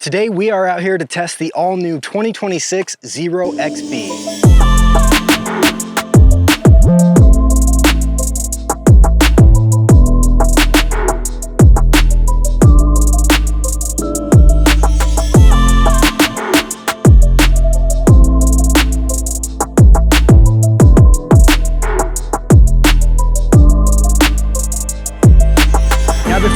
Today we are out here to test the all-new 2026 Zero XB.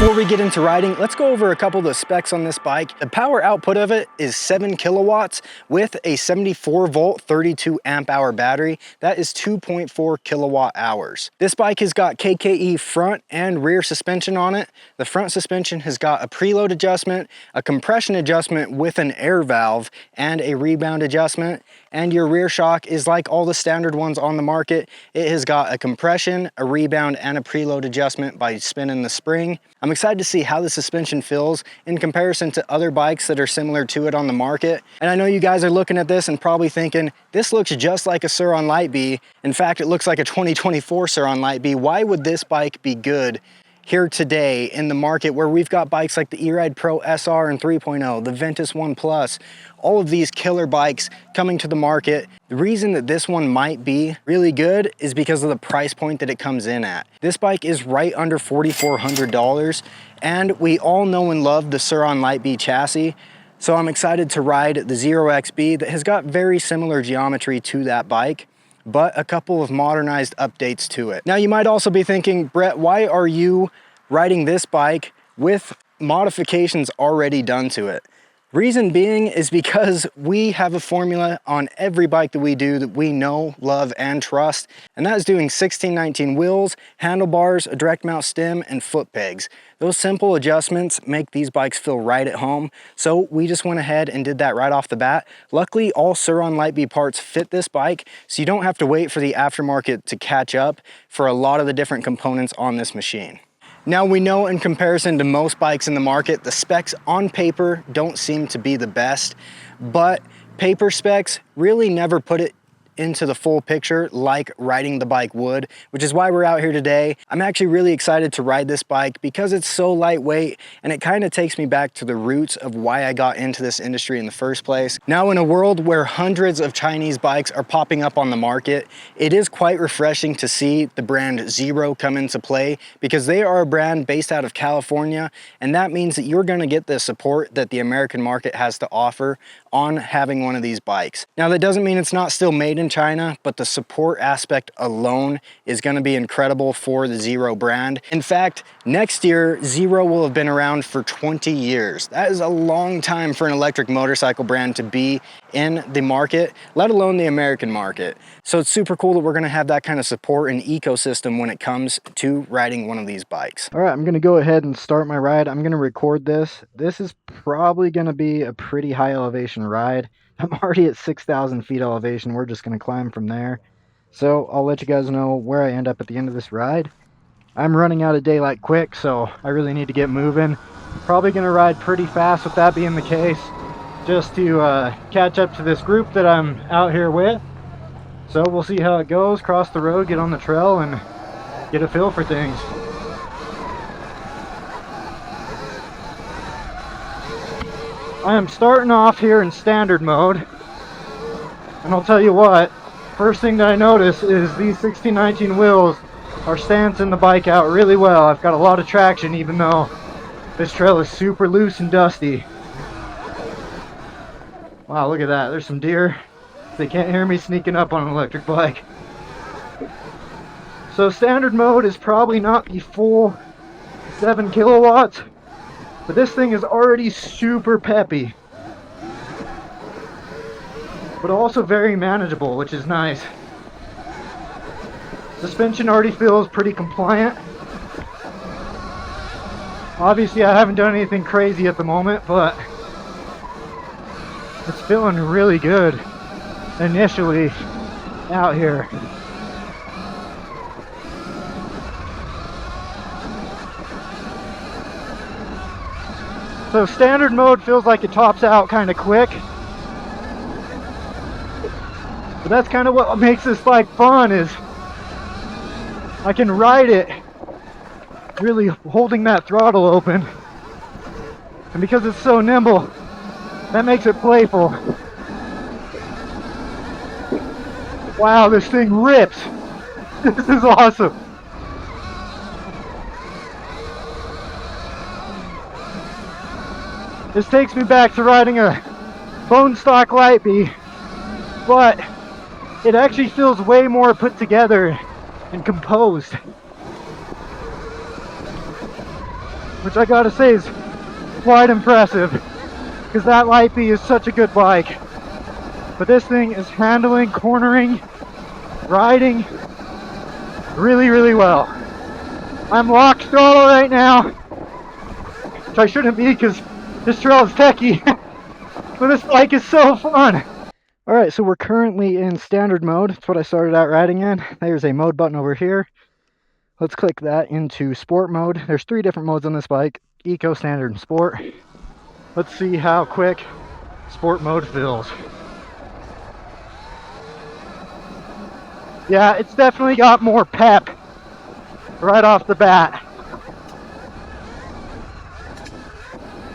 Before we get into riding, let's go over a couple of the specs on this bike. The power output of it is 7 kilowatts with a 74 volt 32 amp hour battery. That is 2.4 kilowatt hours. This bike has got KKE front and rear suspension on it. The front suspension has got a preload adjustment, a compression adjustment with an air valve, and a rebound adjustment. And your rear shock is like all the standard ones on the market. It has got a compression, a rebound, and a preload adjustment by spinning the spring. I'm excited to see how the suspension feels in comparison to other bikes that are similar to it on the market. And I know you guys are looking at this and probably thinking, this looks just like a Sur on Light B. In fact, it looks like a 2024 Sur on Light B. Why would this bike be good here today in the market where we've got bikes like the E-Ride Pro SR and 3.0, the Ventus 1 Plus, all of these killer bikes coming to the market? The reason that this one might be really good is because of the price point that it comes in at. This bike is right under $4,400, and we all know and love the Sur on Light B chassis. So I'm excited to ride the Zero XB that has got very similar geometry to that bike, but a couple of modernized updates to it. Now you might also be thinking, Brett, why are you riding this bike with modifications already done to it? Reason being is because we have a formula on every bike that we do that we know, love, and trust, and that is doing 1619 wheels, handlebars, a direct mount stem, and foot pegs. Those simple adjustments make these bikes feel right at home, so we just went ahead and did that right off the bat. Luckily, all Sur on Light B parts fit this bike, so you don't have to wait for the aftermarket to catch up for a lot of the different components on this machine. Now we know in comparison to most bikes in the market, the specs on paper don't seem to be the best, but paper specs really never put it into the full picture like riding the bike would, which is why we're out here today. I'm actually really excited to ride this bike because it's so lightweight, and it kind of takes me back to the roots of why I got into this industry in the first place. Now, in a world where hundreds of Chinese bikes are popping up on the market, it is quite refreshing to see the brand Zero come into play, because they are a brand based out of California, and that means that you're going to get the support that the American market has to offer on having one of these bikes. Now, that doesn't mean it's not still made in China, but the support aspect alone is going to be incredible for the Zero brand. In fact, next year, Zero will have been around for 20 years. That is a long time for an electric motorcycle brand to be in the market, let alone the American market. So it's super cool that we're going to have that kind of support and ecosystem when it comes to riding one of these bikes. All right, I'm going to go ahead and start my ride. I'm going to record this. This is probably going to be a pretty high elevation ride. I'm already at 6,000 feet elevation. We're just going to climb from there. So I'll let you guys know where I end up at the end of this ride. I'm running out of daylight quick, so I really need to get moving. Probably going to ride pretty fast with that being the case, just to catch up to this group that I'm out here with. So we'll see how it goes. Cross the road, get on the trail, and get a feel for things. I am starting off here in standard mode, and I'll tell you what, first thing that I notice is these 1619 wheels are stancing the bike out really well. I've got a lot of traction even though this trail is super loose and dusty. Wow, look at that, there's some deer. They can't hear me sneaking up on an electric bike. So standard mode is probably not the full 7 kilowatts, but this thing is already super peppy, but also very manageable, which is nice. Suspension already feels pretty compliant. Obviously I haven't done anything crazy at the moment, but it's feeling really good initially out here. So standard mode feels like it tops out kind of quick, but that's kind of what makes this bike fun, is I can ride it really holding that throttle open, and because it's so nimble, That makes it playful. Wow, this thing rips. This is awesome. This takes me back to riding a bone stock light bee, but it actually feels way more put together and composed, which I gotta say is quite impressive, because that light bee is such a good bike. But this thing is handling, cornering, riding really, really well. I'm locked throttle right now, which I shouldn't be because this trail is techie, but this bike is so fun. All right, so we're currently in standard mode. That's what I started out riding in. There's a mode button over here. Let's click that into sport mode. There's 3 different modes on this bike: eco, standard, and sport. Let's see how quick sport mode feels. Yeah, it's definitely got more pep right off the bat.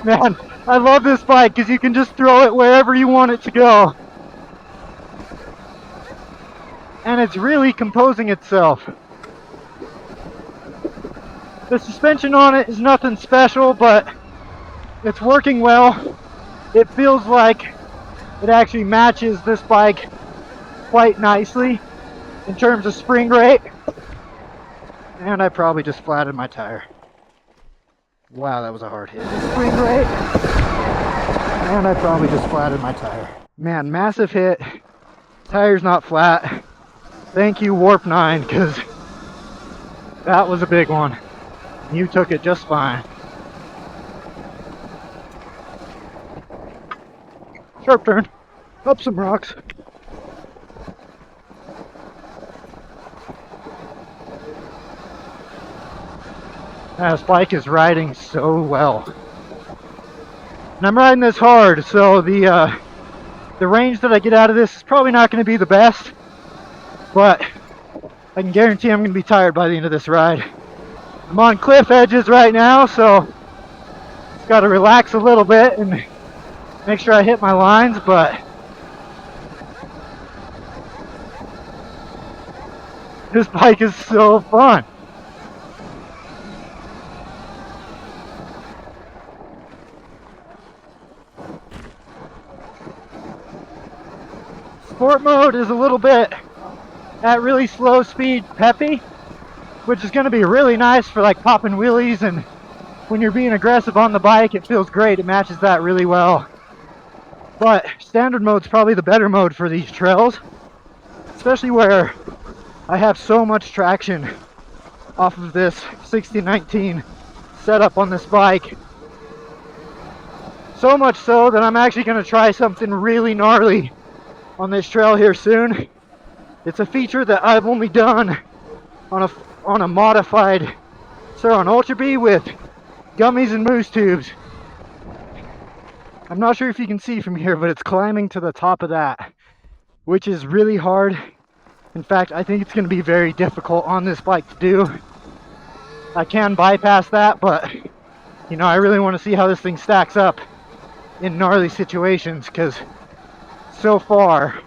Man, I love this bike because you can just throw it wherever you want it to go. And it's really composing itself. The suspension on it is nothing special, but it's working well. It feels like it actually matches this bike quite nicely in terms of spring rate. And I probably just flattened my tire. Wow, that was a hard hit. Spring rate. And I probably just flattened my tire. Man, massive hit. Tire's not flat. Thank you, Warp9, because that was a big one. You took it just fine. Sharp turn. Up some rocks. This bike is riding so well. And I'm riding this hard, so the range that I get out of this is probably not going to be the best, but I can guarantee I'm going to be tired by the end of this ride. I'm on cliff edges right now, so just got to relax a little bit and make sure I hit my lines, but this bike is so fun. Sport mode is a little bit at really slow speed peppy, which is going to be really nice for like popping wheelies, and when you're being aggressive on the bike it feels great. It matches that really well. But standard mode's probably the better mode for these trails, especially where I have so much traction off of this 6019 setup on this bike. So much so that I'm actually going to try something really gnarly on this trail here soon. It's a feature that I've only done on a modified Sur-Ron Ultra Bee with gummies and moose tubes. I'm not sure if you can see from here, but it's climbing to the top of that, which is really hard. In fact, I think it's going to be very difficult on this bike to do. I can bypass that, but you know, I really want to see how this thing stacks up in gnarly situations, because so far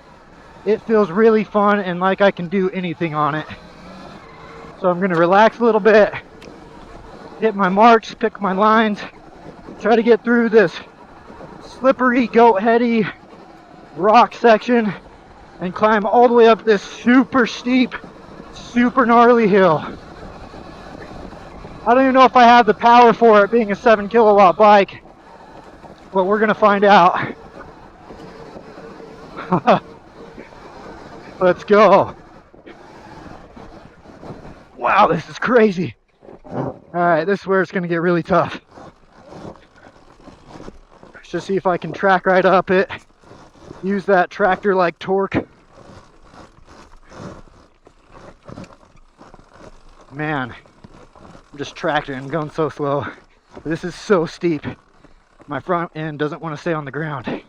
it feels really fun and like I can do anything on it. So I'm going to relax a little bit, hit my marks, pick my lines, try to get through this slippery, goat heady rock section and climb all the way up this super steep, super gnarly hill. I don't even know if I have the power for it, being a 7 kilowatt bike, but we're going to find out. Let's go. Wow, this is crazy. Alright, this is where it's going to get really tough. Let's just see if I can track right up it. Use that tractor-like torque. Man, I'm just tracting and going so slow. This is so steep. My front end doesn't want to stay on the ground.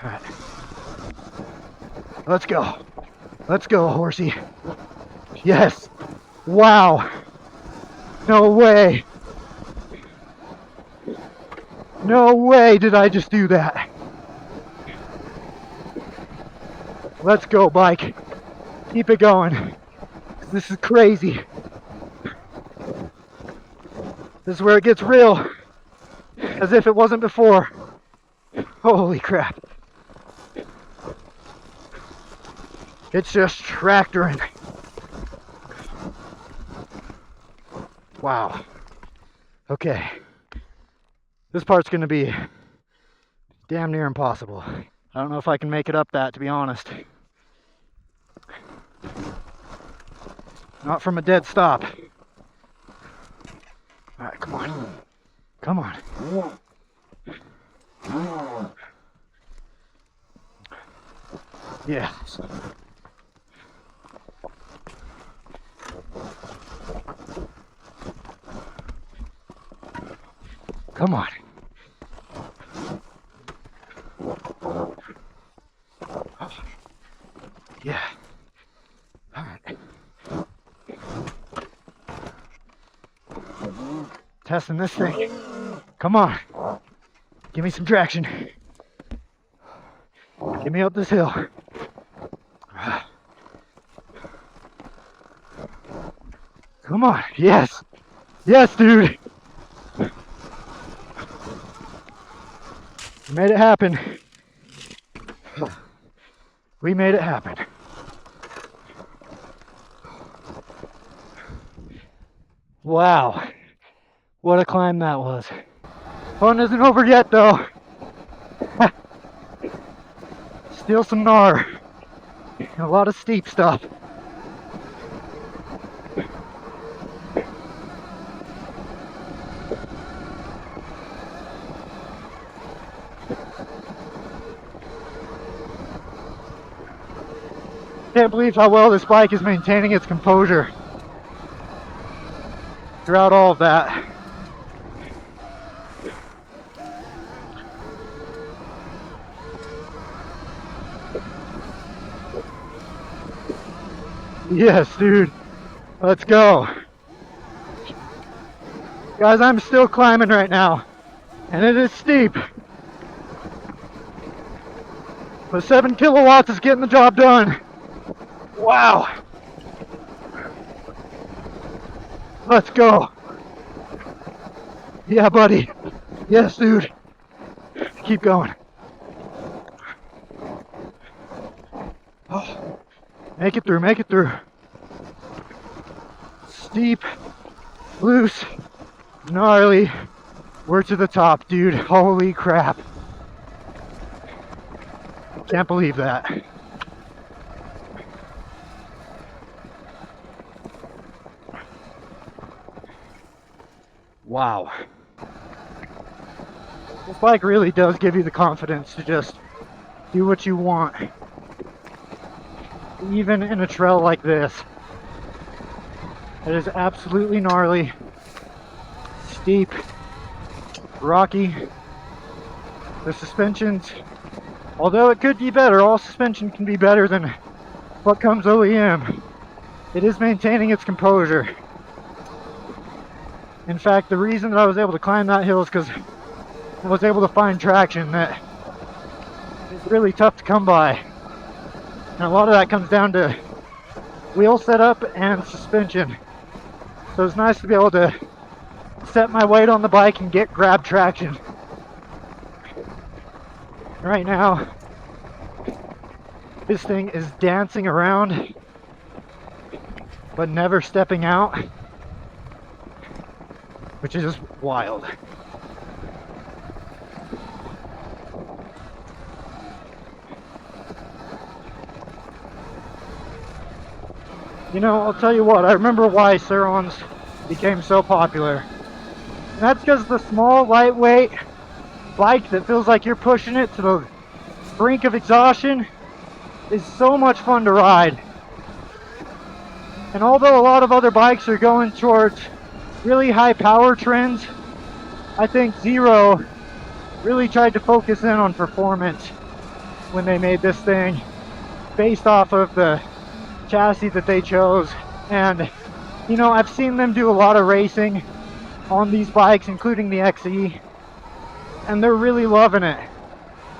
Alright. Let's go. Let's go, horsey. Yes. Wow. No way. No way did I just do that. Let's go, bike. Keep it going. This is crazy. This is where it gets real. As if it wasn't before. Holy crap. It's just tractoring. Wow. Okay. This part's gonna be damn near impossible. I don't know if I can make it up that, to be honest. Not from a dead stop. Alright, come on. Come on. Yeah. Come on. Yeah. All right. Testing this thing. Come on. Give me some traction. Get me up this hill. Come on. Yes. Yes, dude. We made it happen. We made it happen. Wow. What a climb that was. Fun isn't over yet though. Still some gnar. And a lot of steep stuff. Can't believe how well this bike is maintaining its composure throughout all of that. Yes, dude. Let's go. Guys, I'm still climbing right now, and it is steep. But 7 kilowatts is getting the job done. Wow. Let's go. Yeah, buddy. Yes, dude. Keep going. Oh, make it through, make it through. Steep, loose, gnarly. We're to the top, dude. Holy crap. Can't believe that. Wow. This bike really does give you the confidence to just do what you want. Even in a trail like this. It is absolutely gnarly, steep, rocky. The suspensions, although it could be better, all suspension can be better than what comes OEM. It is maintaining its composure. In fact, the reason that I was able to climb that hill is because I was able to find traction that is really tough to come by. And a lot of that comes down to wheel setup and suspension. So it's nice to be able to set my weight on the bike and get grab traction. Right now, this thing is dancing around, but never stepping out, which is just wild. You know, I'll tell you what, I remember why Sirons became so popular. And that's because the small, lightweight bike that feels like you're pushing it to the brink of exhaustion is so much fun to ride. And although a lot of other bikes are going towards really high power trends, I think Zero really tried to focus in on performance when they made this thing based off of the chassis that they chose. And you know, I've seen them do a lot of racing on these bikes, including the XE, and they're really loving it.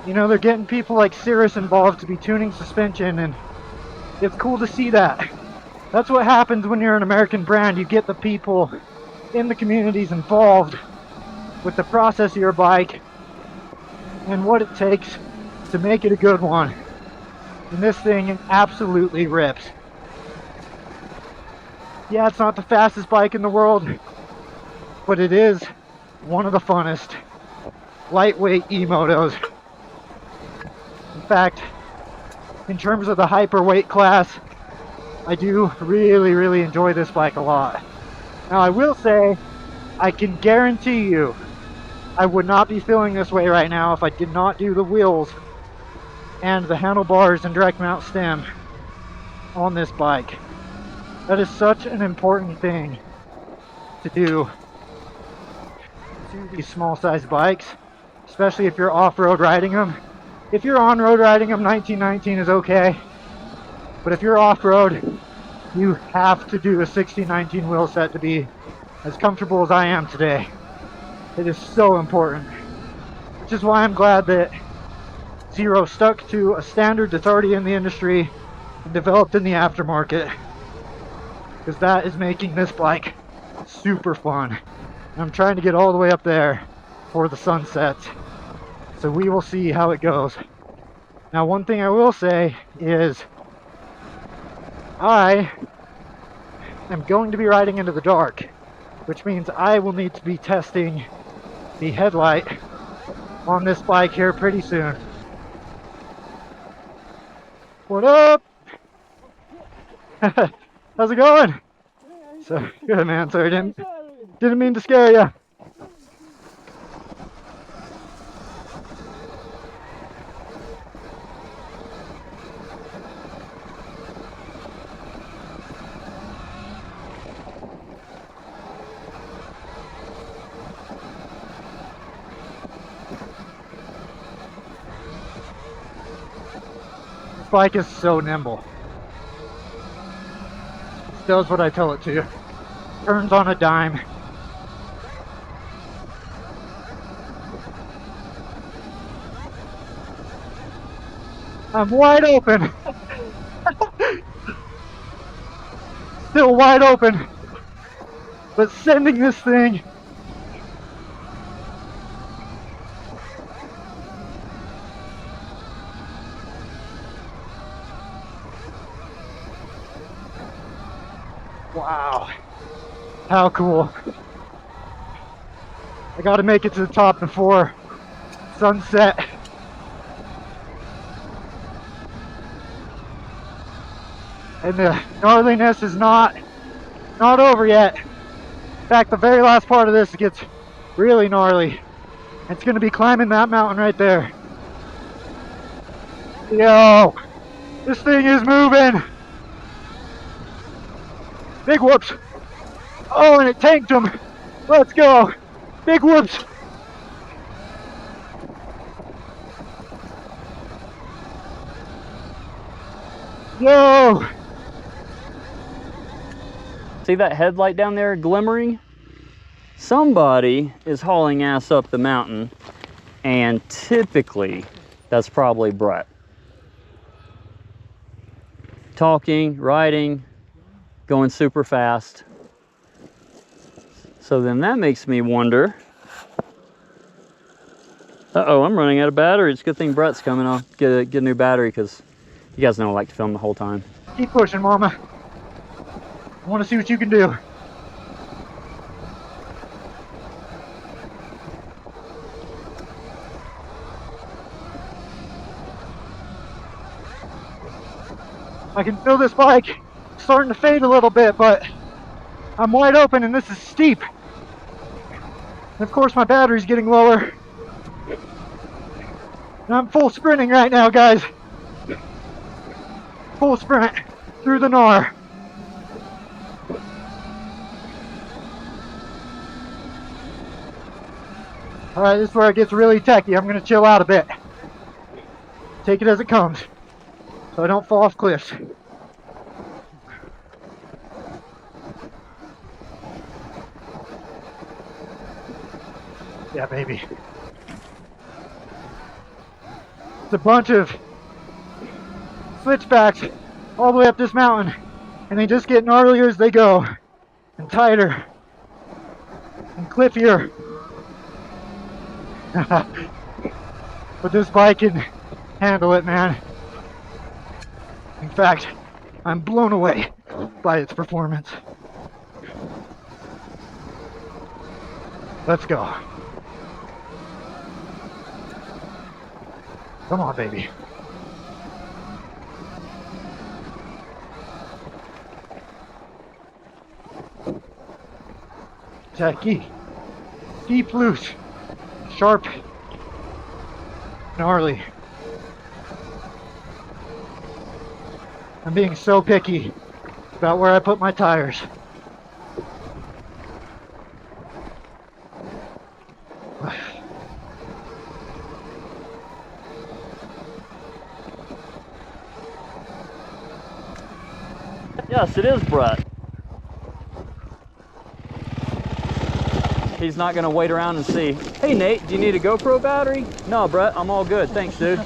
You know, they're getting people like Sirris involved to be tuning suspension, and it's cool to see that. That's what happens when you're an American brand. You get the people in the communities involved with the process of your bike and what it takes to make it a good one. And this thing absolutely rips. Yeah, it's not the fastest bike in the world, but it is one of the funnest lightweight e-motos. In fact, in terms of the hyperweight class, I do really enjoy this bike a lot. Now I will say, I can guarantee you, I would not be feeling this way right now if I did not do the wheels and the handlebars and direct mount stem on this bike. That is such an important thing to do to these small size bikes, especially if you're off-road riding them. If you're on-road riding them, 1919 is okay. But if you're off-road, you have to do a 1619 wheel set to be as comfortable as I am today. It is so important. Which is why I'm glad that Zero stuck to a standard that's already in the industry and developed in the aftermarket. Because that is making this bike super fun. And I'm trying to get all the way up there for the sunset. So we will see how it goes. Now, one thing I will say is I am going to be riding into the dark, which means I will need to be testing the headlight on this bike here pretty soon. What up? How's it going? So good, man. Sorry, didn't mean to scare you. This bike is so nimble. It does what I tell it to. Turns on a dime. I'm wide open. Still wide open. But sending this thing. Wow. How cool. I gotta make it to the top before sunset. And the gnarliness is not over yet. In fact, the very last part of this gets really gnarly. It's gonna be climbing that mountain right there. Yo, this thing is moving. Big whoops. Oh, and it tanked him. Let's go. Big whoops. Yo. See that headlight down there glimmering? Somebody is hauling ass up the mountain, and typically that's probably Brett. Talking, riding, going super fast. So then that makes me wonder, uh-oh, I'm running out of battery. It's a good thing Brett's coming. I'll get a new battery because you guys know I like to film the whole time. Keep pushing, mama. I want to see what you can do. I can feel this bike starting to fade a little bit, but I'm wide open and this is steep. And of course my battery's getting lower. And I'm full sprinting right now, guys. Full sprint through the gnar. Alright, this is where it gets really techy. I'm going to chill out a bit. Take it as it comes, so I don't fall off cliffs. Yeah, baby. It's a bunch of switchbacks all the way up this mountain, and they just get gnarlier as they go, and tighter, and cliffier. But this bike can handle it, man. In fact, I'm blown away by its performance. Let's go. Come on, baby. Tacky, deep loose, sharp, gnarly. I'm being so picky about where I put my tires. Yes, it is Brett. He's not gonna wait around and see, hey Nate, do you need a GoPro battery? No, Brett, I'm all good. Thanks, dude.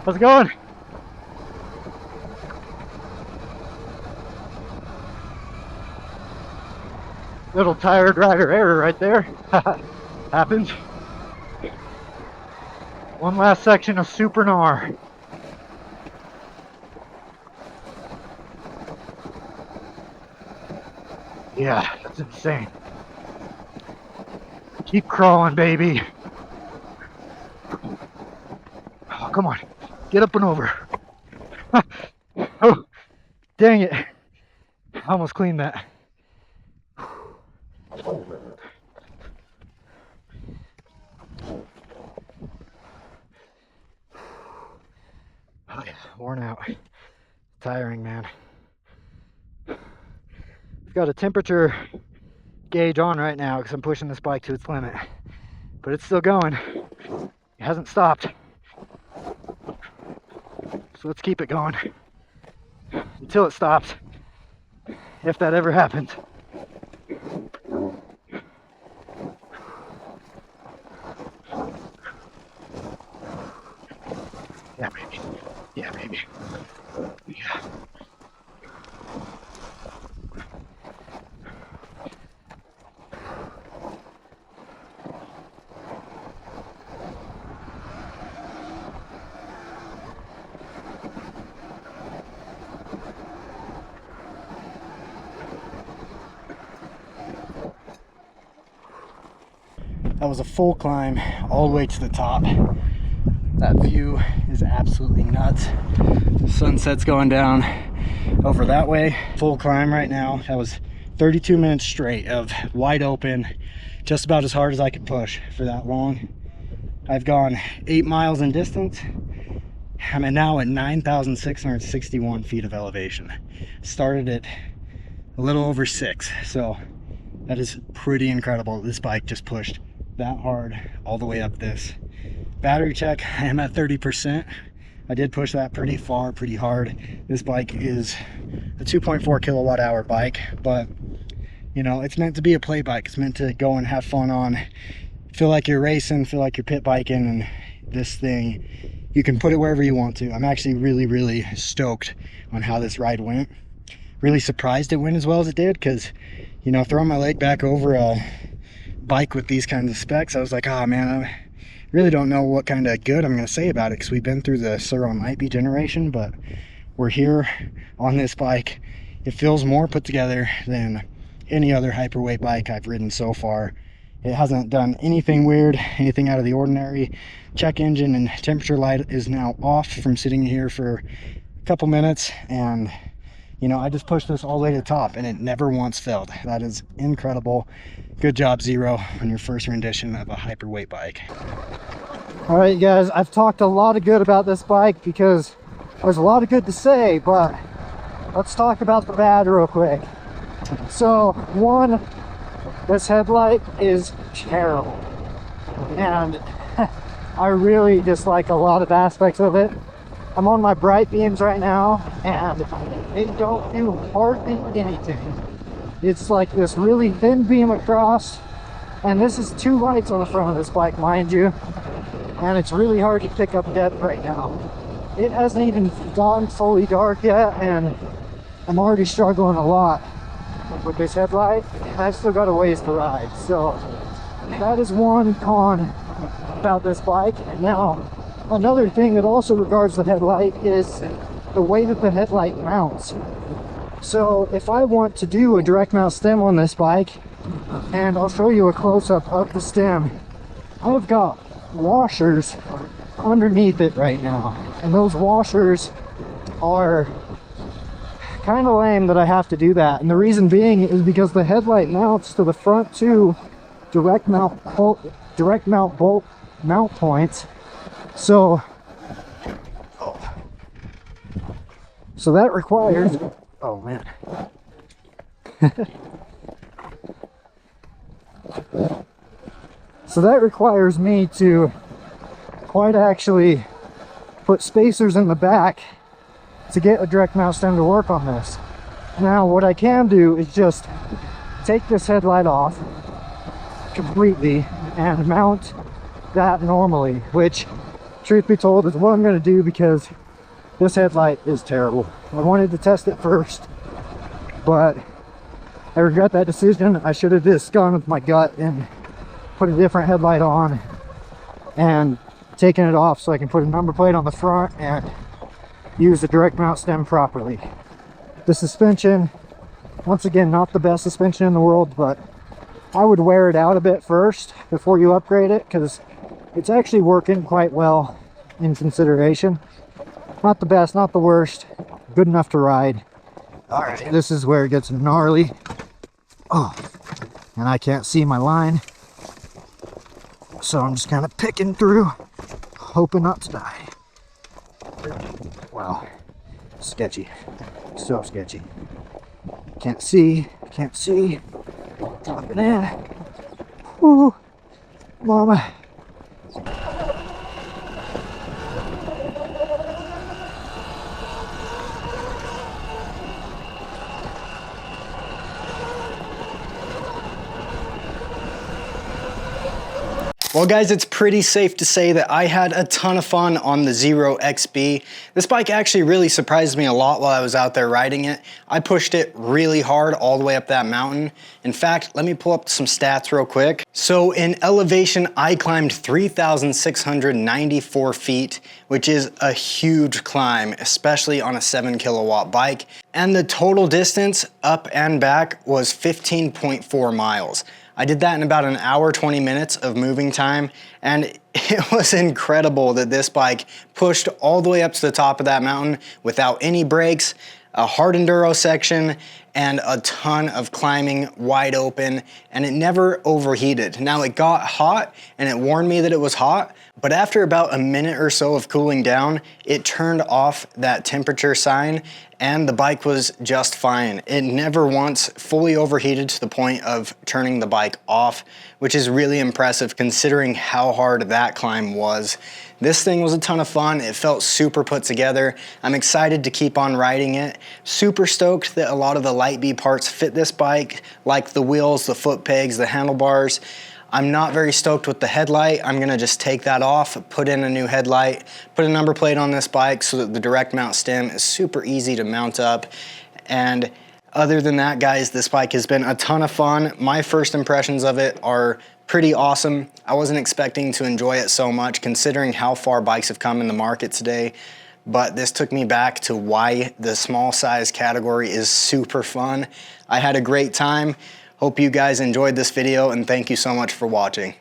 How's it going? Little tire dragger error right there. Happens. One last section of super gnar. Yeah, that's insane. Keep crawling, baby. Oh, come on. Get up and over. Oh, dang it. I almost cleaned that. Oh yeah, worn out. Tiring, man. I've got a temperature gauge on right now because I'm pushing this bike to its limit. But it's still going. It hasn't stopped. So let's keep it going until it stops, if that ever happens. Yeah, baby. Yeah, baby. Yeah. That was a full climb all the way to the top. That view is absolutely nuts. The sunset's going down over that way. Full climb right now. That was 32 minutes straight of wide open, just about as hard as I could push for that long. I've gone 8 miles in distance. I'm now at 9,661 feet of elevation. Started at a little over 6, so that is pretty incredible. This bike just pushed that hard all the way up this. Battery check, I am at 30%. I did push that pretty far, pretty hard. This bike is a 2.4 kilowatt hour bike, but you know, it's meant to be a play bike. It's meant to go and have fun on, feel like you're racing, feel like you're pit biking, and this thing, you can put it wherever you want to. I'm actually really stoked on how this ride went. Really surprised it went as well as it did, because you know, throwing my leg back over a bike with these kinds of specs, I was like, oh man, I really don't know what kind of good I'm going to say about it, because we've been through the Sirris CMX generation, but we're here on this bike. It feels more put together than any other hyperweight bike I've ridden so far. It hasn't done anything weird, anything out of the ordinary. Check engine and temperature light is now off from sitting here for a couple minutes, and You know, I just pushed this all the way to the top and it never once failed. That is incredible. Good job, Zero, on your first rendition of a hyperweight bike. All right, guys, I've talked a lot of good about this bike because there's a lot of good to say, but let's talk about the bad real quick. So, one, this headlight is terrible. And I really dislike a lot of aspects of it. I'm on my bright beams right now, and they don't do hardly anything. It's like this really thin beam across, and this is 2 lights on the front of this bike, mind you, and it's really hard to pick up depth right now. It hasn't even gone fully dark yet, and I'm already struggling a lot with this headlight. I've still got a ways to ride, so that is one con about this bike. And now another thing that also regards the headlight is the way that the headlight mounts. So if I want to do a direct mount stem on this bike, and I'll show you a close-up of the stem, I've got washers underneath it right now, and those washers are kind of lame that I have to do that. And the reason being is because the headlight mounts to the front 2 direct mount bolt mount points. So that requires, oh man. So that requires me to quite actually put spacers in the back to get a direct mount stem to work on this. Now what I can do is just take this headlight off completely and mount that normally, which, truth be told, is what I'm going to do because this headlight is terrible. I wanted to test it first, but I regret that decision. I should have just gone with my gut and put a different headlight on and taken it off so I can put a number plate on the front and use the direct mount stem properly. The suspension, once again, not the best suspension in the world, but I would wear it out a bit first before you upgrade it because it's actually working quite well in consideration. Not the best, not the worst, good enough to ride. All right, this is where it gets gnarly. Oh, and I can't see my line, so I'm just kind of picking through, hoping not to die. Wow, sketchy, so sketchy. Can't see, dropping in. Woo, mama. Well guys, it's pretty safe to say that I had a ton of fun on the Zero XB. This bike actually really surprised me a lot while I was out there riding it. I pushed it really hard all the way up that mountain. In fact, let me pull up some stats real quick. So in elevation, I climbed 3,694 feet, which is a huge climb, especially on a 7 kilowatt bike. And the total distance up and back was 15.4 miles. I did that in about an hour, 20 minutes of moving time, and it was incredible that this bike pushed all the way up to the top of that mountain without any brakes, a hard enduro section, and a ton of climbing wide open, and it never overheated. Now it got hot, and it warned me that it was hot, but after about a minute or so of cooling down, it turned off that temperature sign, and the bike was just fine. It never once fully overheated to the point of turning the bike off, which is really impressive considering how hard that climb was. This thing was a ton of fun. It felt super put together. I'm excited to keep on riding it. Super stoked that a lot of the light B parts fit this bike, like the wheels, the foot pegs, the handlebars. I'm not very stoked with the headlight. I'm gonna just take that off, put in a new headlight, put a number plate on this bike so that the direct mount stem is super easy to mount up. And other than that, guys, this bike has been a ton of fun. My first impressions of it are pretty awesome. I wasn't expecting to enjoy it so much considering how far bikes have come in the market today, but this took me back to why the small size category is super fun. I had a great time. Hope you guys enjoyed this video, and thank you so much for watching.